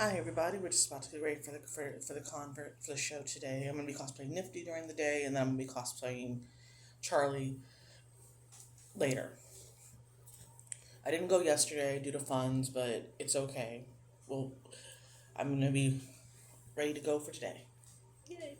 Hi everybody, we're just about to get ready for the show today. I'm gonna be cosplaying Nifty during the day, and then I'm gonna be cosplaying Charlie later. I didn't go yesterday due to funds, but it's okay. Well, I'm gonna be ready to go for today. Yay!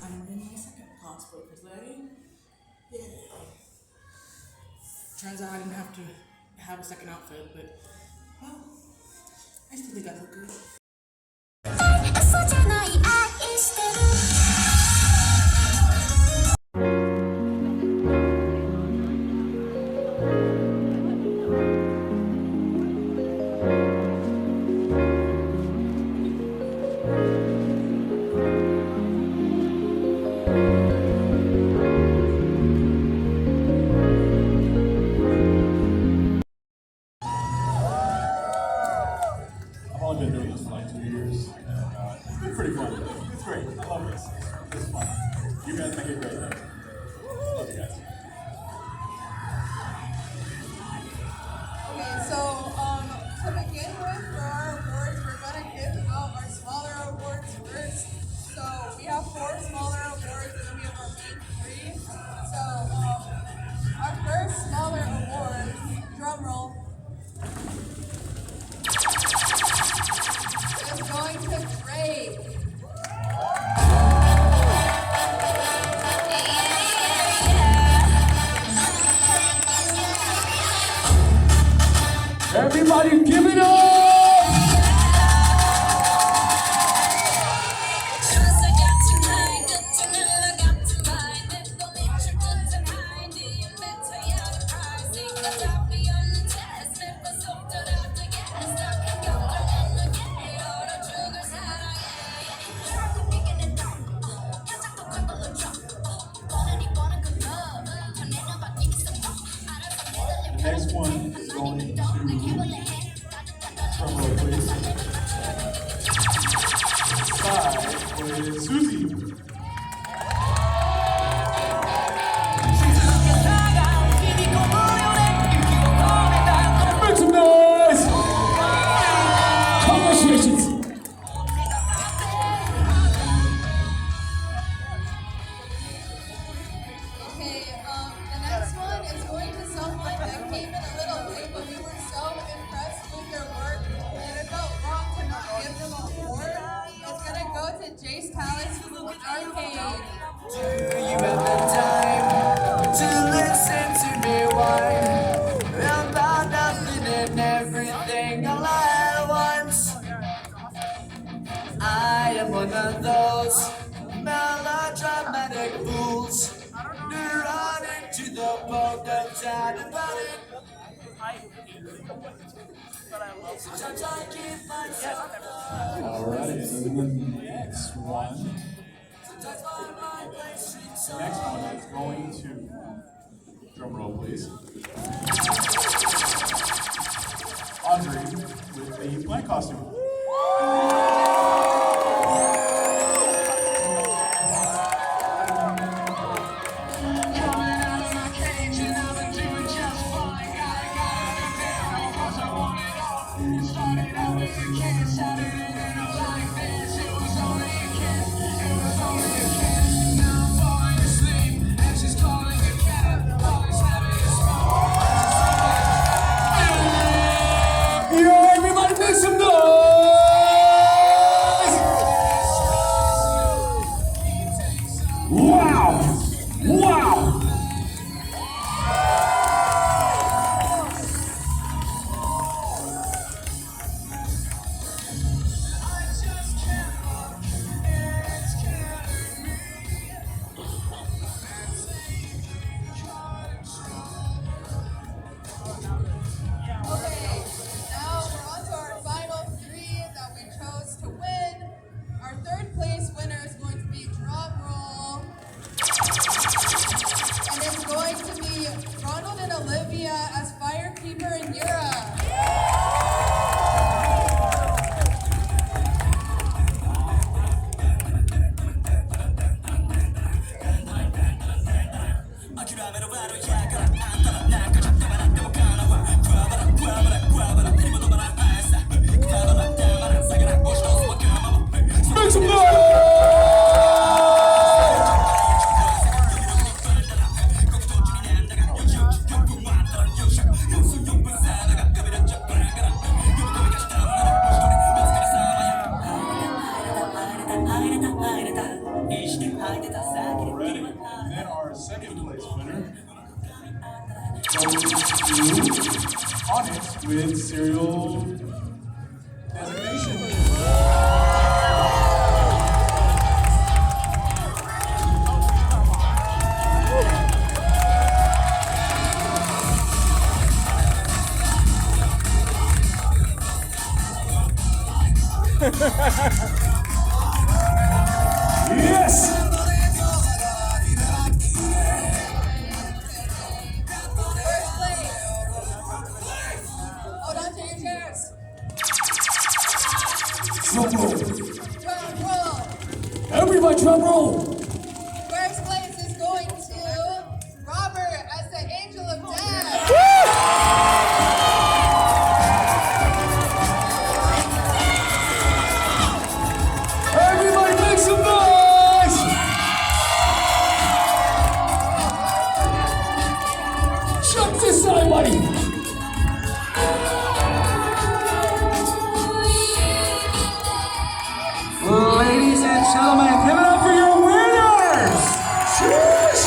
I'm in my second cosplay for today. Yay! Turns out I didn't have to have a second outfit, but well, I still think I look good. I've only been doing this for like 2 years, and it's been pretty fun. It's great. I love this. It's fun. You guys make it great. Love you guys. Okay, so to begin with, for our awards, we're gonna give out our smaller awards first. So we have 4 smaller awards, and then we have our main 3. So our first smaller award, drum roll, is going to Drake. Everybody give it up! The next one is going to drum roll, please. 5 with Susie. Make some noise! Congratulations! Okay, the next one is going to someone that came in a little late, but we were so impressed with their work that it felt wrong to not give them an award. It's gonna go to Jace Palace Arcade. You have the time to listen to me whine about nothing and everything all at once. I am one of those melodramatic fools who run into the boat that's out about it. Sometimes I keep myself up. Alrighty, so the next one. Sometimes my mind plays tricks on Next one is going to, drum roll please, Audrey with the black costume. Started out Olivia as firekeeper in Europe. Make some noise! Already. And then our second place winner goes to Onyx with serial designation. Yes! First place. Hold on to your chairs. Drum roll. Drum roll. Everybody drum roll. First place is going to Robert as the Angel of Death. Everybody make some noise! Check this out, buddy. Ladies and gentlemen, give it up for your winners! Cheers!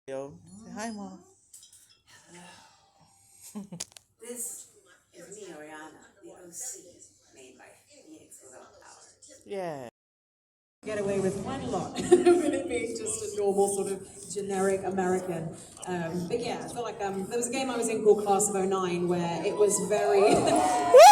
Yo, say hi, Mom. This is me, Oriana, the OC, made by Phoenix Without Power. Yeah. Get away with quite a lot with it being just a normal sort of generic American. But yeah, I feel like there was a game I was in called Class of '09 where it was very,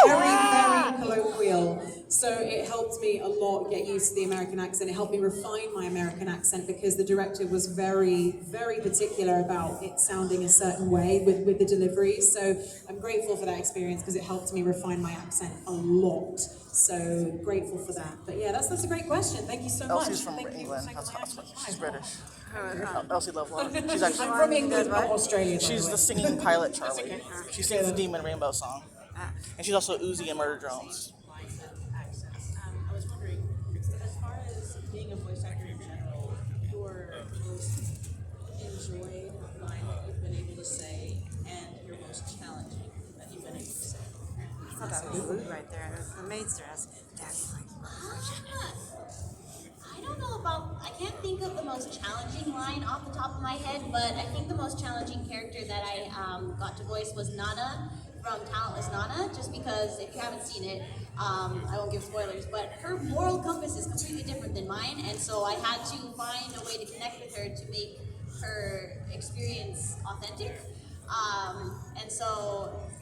very colloquial. So it helped me a lot get used to the American accent. It helped me refine my American accent because the director was very, very particular about it sounding a certain way with the delivery. So I'm grateful for that experience because it helped me refine my accent a lot. So grateful for that. But yeah, that's a great question. Thank you so much. Elsie's from Thank you for England. taking my accent. She's British. Elsie Lovelock. She's actually I'm from England, not Australia. by she's the the way. singing pilot Charlie. She sings the Demon Rainbow song, and she's also Uzi in Murder Drones. I was wondering, as far as being a voice actor in general, your most enjoyed line that you've been able to say and your most challenging that you've been able to say? I thought that was rude right there. It was the maid's dress. Dad's like, I don't know about, I can't think of the most challenging line off the top of my head, but I think the most challenging character that I got to voice was Nana from Talentless Nana, just because if you haven't seen it, I won't give spoilers, but her moral compass is completely different than mine, and so I had to find a way to connect with her to make her experience authentic.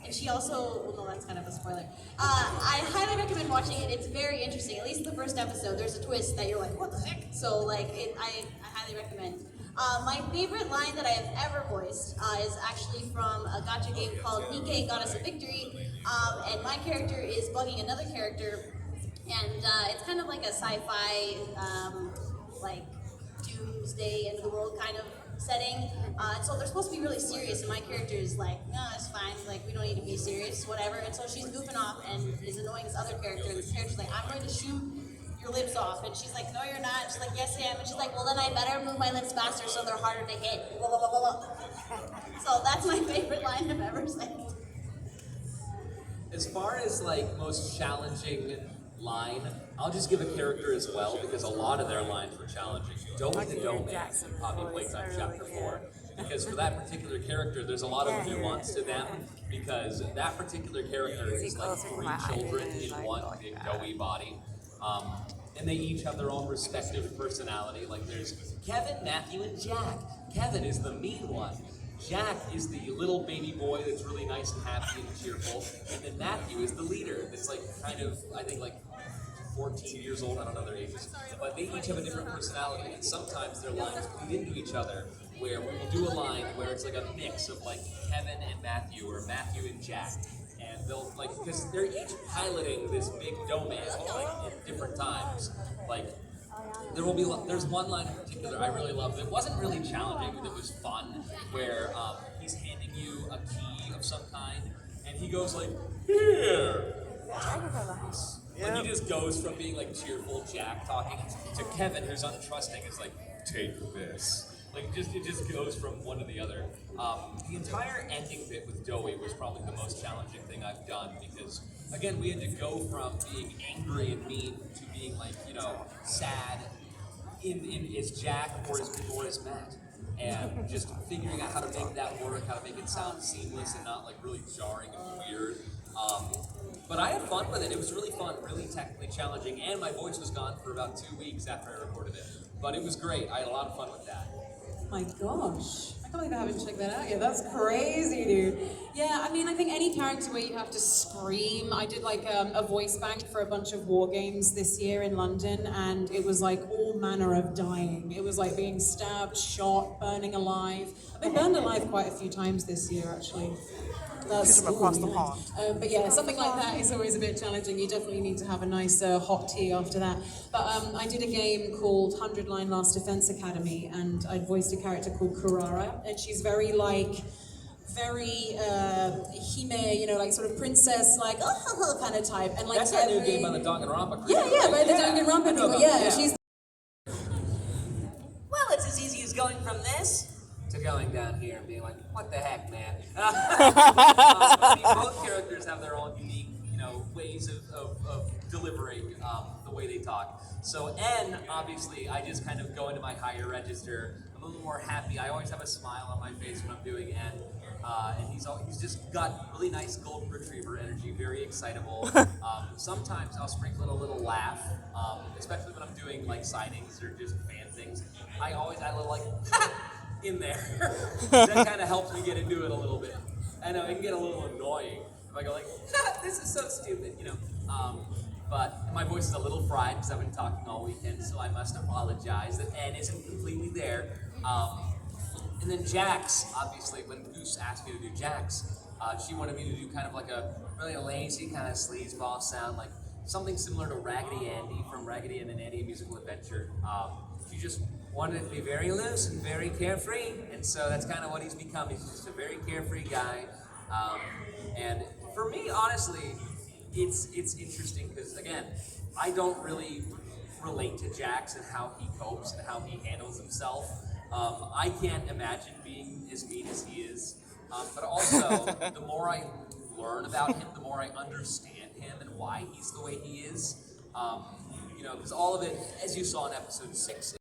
And she also, well, no, that's kind of a spoiler. I highly recommend watching it. It's very interesting. At least the first episode, there's a twist that you're like, what the heck? So, like, I highly recommend. My favorite line that I have ever voiced is actually from a gacha game called Nikkei Goddess of Victory. And my character is bugging another character. And it's kind of like a sci-fi, like, doomsday, end of the world kind of setting. And so they're supposed to be really serious, and my character is like, no, it's fine, like, we don't need to be serious, whatever. And so she's goofing off and is annoying this other character, and this character's like, I'm going to shoot your lips off. And she's like, no, you're not. And she's like, yes, I am. And she's like, well, then I better move my lips faster so they're harder to hit. Blah, blah, blah, blah, blah. So that's my favorite line I've ever said. As far as like most challenging line, I'll just give a character as well because a lot of their lines were challenging. Doe the Doe Man from Poppy Playtime Chapter 4. Because for that particular character, there's a lot of nuance to them because that particular character is like 3 children in one big doughy body. And they each have their own respective personality. Like there's Kevin, Matthew, and Jack. Kevin is the mean one. Jack is the little baby boy that's really nice and happy and cheerful. And then Matthew is the leader that's like kind of, I think like 14 years old, I don't know their ages. But they each have a different personality. And sometimes their lines bleed into each other where we will do a line where it's like a mix of like Kevin and Matthew or Matthew and Jack. And they'll like, because they're each piloting this big dough man like at different times. Like there's one line in particular I really loved. It wasn't really challenging, but it was fun. Where he's handing you a key of some kind, and he goes like, "Here." Like he just goes from being like cheerful Jack talking to Kevin, who's untrusting. It's like, "Take this." Like it just goes from one to the other. The entire ending bit with Doey was probably the most challenging thing I've done because again we had to go from being angry and mean to being like sad in as Jack or as Matt, and just figuring out how to make that work, how to make it sound seamless and not like really jarring and weird. But I had fun with it. It was really fun, really technically challenging, and my voice was gone for about 2 weeks after I recorded it. But it was great. I had a lot of fun with that. My gosh, I can't believe I haven't checked that out yet. That's crazy, dude. Yeah, I mean, I think any character where you have to scream. I did like a voice bank for a bunch of war games this year in London, and it was like all manner of dying. It was like being stabbed, shot, burning alive. I've been burned alive quite a few times this year, actually. Kiss him across the pond. But yeah, something like that is always a bit challenging. You definitely need to have a nice hot tea after that. But I did a game called 100 Line Last Defense Academy, and I voiced a character called Kurara, and she's very hime, like sort of princess, like kind of type. And like That's that new game on the Danganronpa. Yeah, by the Danganronpa people. Yeah, she's. well, it's as easy as going from this to going down here and being like, what the heck, man? I mean, both characters have their own unique, ways of delivering the way they talk. So N, obviously, I just kind of go into my higher register a little more happy. I always have a smile on my face when I'm doing and he's just got really nice golden retriever energy, very excitable. Sometimes I'll sprinkle in a little laugh, especially when I'm doing like signings or just fan things. I little like in there. That kind of helps me get into it a little bit. I know it can get a little annoying if I go like, this is so stupid, you know. But my voice is a little fried because I've been talking all weekend, so I must apologize that N isn't completely there. And then Jax, obviously, when Goose asked me to do Jax, she wanted me to do kind of like a really lazy kind of sleazeball sound, like something similar to Raggedy Andy from Raggedy and Andy: A Musical Adventure. She just wanted it to be very loose and very carefree, and so that's kind of what he's become. He's just a very carefree guy. And for me, honestly, it's interesting because, again, I don't really relate to Jax and how he copes and how he handles himself. I can't imagine being as mean as he is. But also, the more I learn about him, the more I understand him and why he's the way he is. You know, because all of it, as you saw in episode 6,